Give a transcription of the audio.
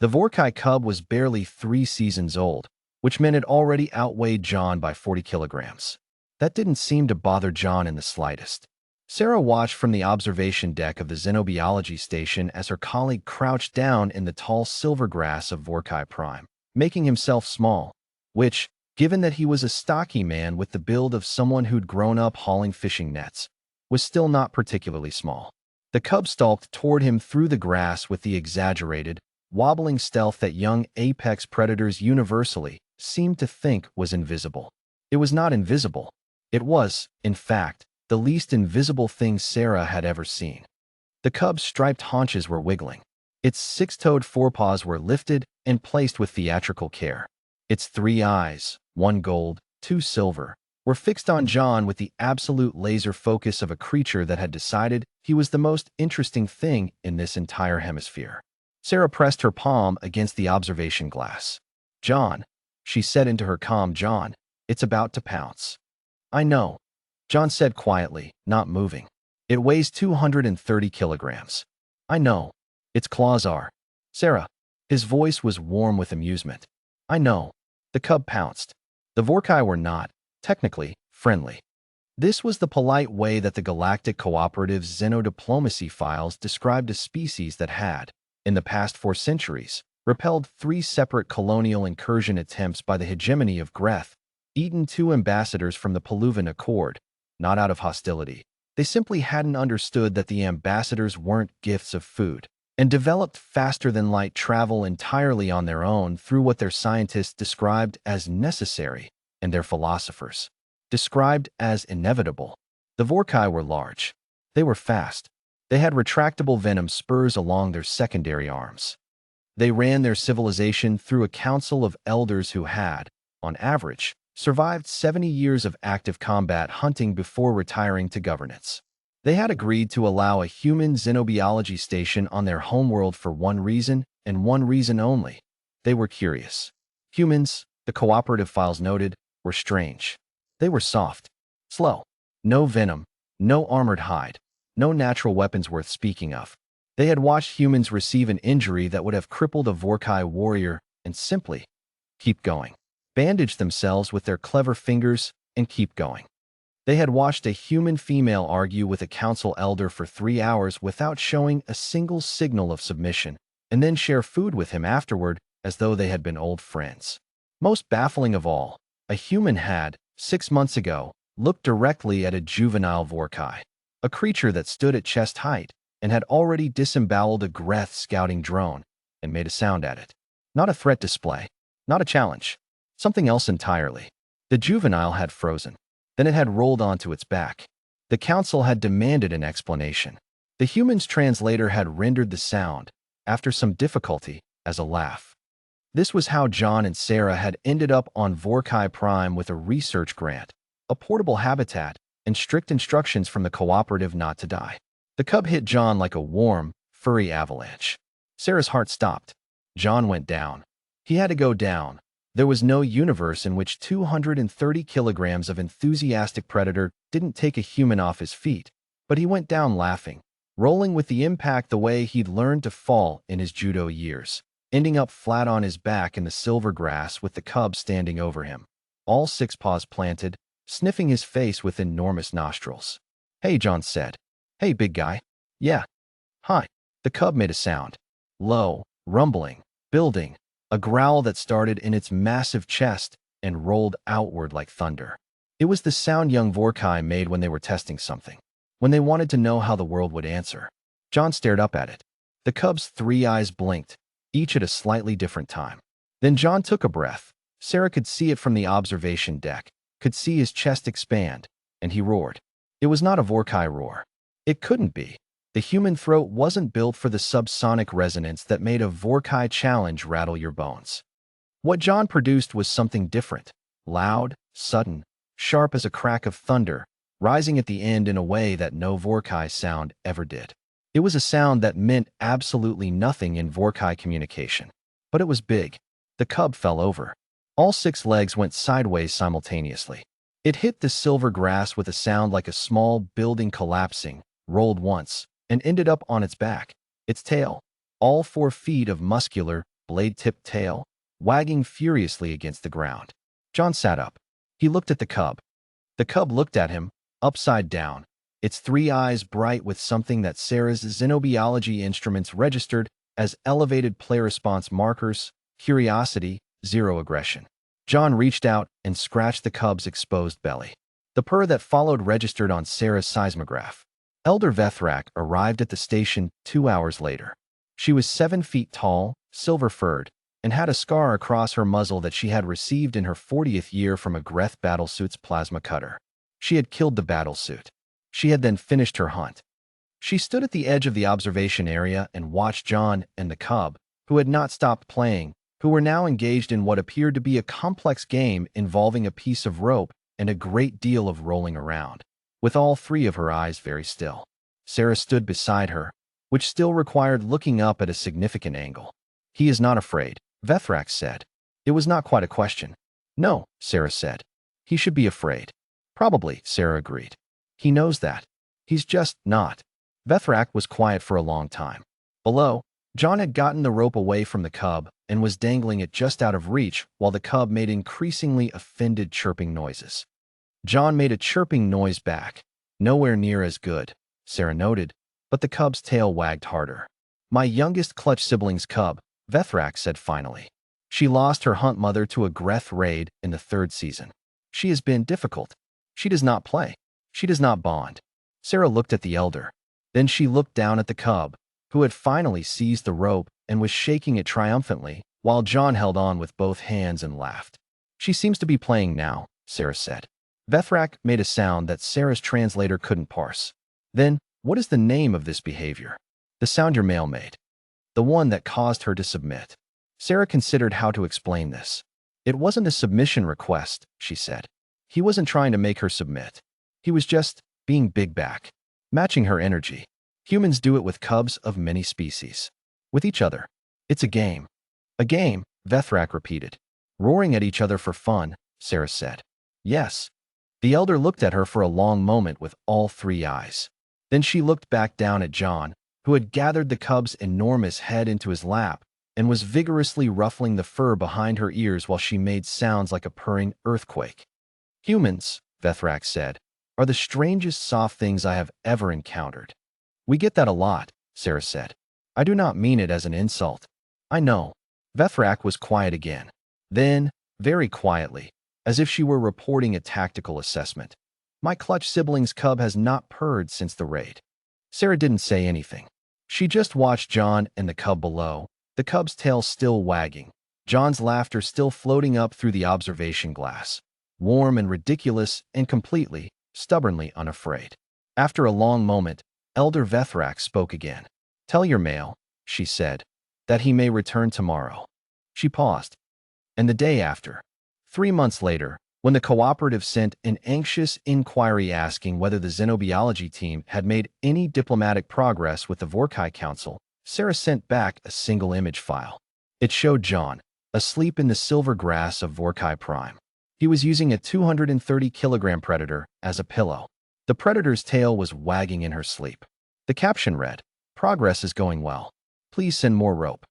The Vorcai cub was barely 3 seasons old, which meant it already outweighed John by 40 kilograms. That didn't seem to bother John in the slightest. Sarah watched from the observation deck of the xenobiology station as her colleague crouched down in the tall silver grass of Vorcai Prime, making himself small, which, given that he was a stocky man with the build of someone who'd grown up hauling fishing nets, was still not particularly small. The cub stalked toward him through the grass with the exaggerated, wobbling stealth that young apex predators universally seemed to think was invisible. It was not invisible. It was, in fact, the least invisible thing Sarah had ever seen. The cub's striped haunches were wiggling. Its 6-toed forepaws were lifted and placed with theatrical care. Its 3 eyes, 1 gold, 2 silver, were fixed on John with the absolute laser focus of a creature that had decided he was the most interesting thing in this entire hemisphere. Sarah pressed her palm against the observation glass. "John," she said into her calm, "John, it's about to pounce." "I know," John said quietly, not moving. "It weighs 230 kilograms. I know. Its claws are." "Sarah." His voice was warm with amusement. "I know." The cub pounced. The Vorcai were not, technically, friendly. This was the polite way that the Galactic Cooperative's xenodiplomacy files described a species that had, in the past 4 centuries, repelled 3 separate colonial incursion attempts by the hegemony of Greth, eaten 2 ambassadors from the Peluvan Accord, not out of hostility. They simply hadn't understood that the ambassadors weren't gifts of food, and developed faster-than-light travel entirely on their own through what their scientists described as necessary, and their philosophers described as inevitable. The Vorcai were large. They were fast. They had retractable venom spurs along their secondary arms. They ran their civilization through a council of elders who had, on average, survived 70 years of active combat hunting before retiring to governance. They had agreed to allow a human xenobiology station on their homeworld for one reason, and one reason only. They were curious. Humans, the cooperative files noted, were strange. They were soft, slow. No venom, no armored hide, no natural weapons worth speaking of. They had watched humans receive an injury that would have crippled a Vorcai warrior and simply keep going. Bandage themselves with their clever fingers and keep going. They had watched a human female argue with a council elder for 3 hours without showing a single signal of submission, and then share food with him afterward as though they had been old friends. Most baffling of all, a human had, 6 months ago, looked directly at a juvenile Vorcai, a creature that stood at chest height and had already disemboweled a Greth scouting drone and made a sound at it. Not a threat display, not a challenge, something else entirely. The juvenile had frozen. Then it had rolled onto its back. The council had demanded an explanation. The human's translator had rendered the sound, after some difficulty, as a laugh. This was how John and Sarah had ended up on Vorcai Prime with a research grant, a portable habitat, and strict instructions from the cooperative not to die. The cub hit John like a warm, furry avalanche. Sarah's heart stopped. John went down. He had to go down. There was no universe in which 230 kilograms of enthusiastic predator didn't take a human off his feet, but he went down laughing, rolling with the impact the way he'd learned to fall in his judo years, ending up flat on his back in the silver grass with the cub standing over him, all 6 paws planted, sniffing his face with enormous nostrils. "Hey," John said. "Hey, big guy." "Yeah." "Hi." The cub made a sound. Low, rumbling, building, a growl that started in its massive chest and rolled outward like thunder. It was the sound young Vorcai made when they were testing something, when they wanted to know how the world would answer. John stared up at it. The cub's 3 eyes blinked, each at a slightly different time. Then John took a breath. Sarah could see it from the observation deck, could see his chest expand, and he roared. It was not a Vorcai roar. It couldn't be. The human throat wasn't built for the subsonic resonance that made a Vorcai challenge rattle your bones. What John produced was something different, loud, sudden, sharp as a crack of thunder, rising at the end in a way that no Vorcai sound ever did. It was a sound that meant absolutely nothing in Vorcai communication. But it was big. The cub fell over. All 6 legs went sideways simultaneously. It hit the silver grass with a sound like a small building collapsing, rolled once, and ended up on its back, its tail, all 4 feet of muscular, blade-tipped tail, wagging furiously against the ground. John sat up. He looked at the cub. The cub looked at him, upside down, its three eyes bright with something that Sarah's xenobiology instruments registered as elevated play response markers: curiosity, zero aggression. John reached out and scratched the cub's exposed belly. The purr that followed registered on Sarah's seismograph. Elder Vethrak arrived at the station 2 hours later. She was 7 feet tall, silver-furred, and had a scar across her muzzle that she had received in her 40th year from a Greth battlesuit's plasma cutter. She had killed the battlesuit. She had then finished her hunt. She stood at the edge of the observation area and watched John and the cub, who had not stopped playing, who were now engaged in what appeared to be a complex game involving a piece of rope and a great deal of rolling around, with all three of her eyes very still. Sarah stood beside her, which still required looking up at a significant angle. "He is not afraid," Vethrak said. It was not quite a question. "No," Sarah said. "He should be afraid." "Probably," Sarah agreed. "He knows that. He's just not." Vethrak was quiet for a long time. Below, John had gotten the rope away from the cub and was dangling it just out of reach while the cub made increasingly offended chirping noises. John made a chirping noise back. Nowhere near as good, Sarah noted, but the cub's tail wagged harder. "My youngest clutch sibling's cub," Vethrak said finally. "She lost her hunt mother to a Greth raid in the 3rd season. She has been difficult. She does not play. She does not bond." Sarah looked at the elder. Then she looked down at the cub, who had finally seized the rope and was shaking it triumphantly, while John held on with both hands and laughed. "She seems to be playing now," Sarah said. Vethrak made a sound that Sarah's translator couldn't parse. "Then, what is the name of this behavior?" "The sound your male made. The one that caused her to submit." Sarah considered how to explain this. "It wasn't a submission request," she said. "He wasn't trying to make her submit. He was just being big back, matching her energy. Humans do it with cubs of many species. With each other. It's a game." "A game," Vethrak repeated. "Roaring at each other for fun," Sarah said. "Yes." The elder looked at her for a long moment with all three eyes. Then she looked back down at John, who had gathered the cub's enormous head into his lap and was vigorously ruffling the fur behind her ears while she made sounds like a purring earthquake. "Humans," Vethrak said, "are the strangest soft things I have ever encountered." "We get that a lot," Sarah said. "I do not mean it as an insult." "I know." Vethrak was quiet again. Then, very quietly, as if she were reporting a tactical assessment, "My clutch sibling's cub has not purred since the raid." Sarah didn't say anything. She just watched John and the cub below, the cub's tail still wagging, John's laughter still floating up through the observation glass, warm and ridiculous and completely, stubbornly unafraid. After a long moment, Elder Vethrak spoke again. "Tell your male," she said, "that he may return tomorrow." She paused. "And the day after." 3 months later, when the cooperative sent an anxious inquiry asking whether the xenobiology team had made any diplomatic progress with the Vorcai Council, Sarah sent back a single image file. It showed John, asleep in the silver grass of Vorcai Prime. He was using a 230-kilogram predator as a pillow. The predator's tail was wagging in her sleep. The caption read, "Progress is going well. Please send more rope."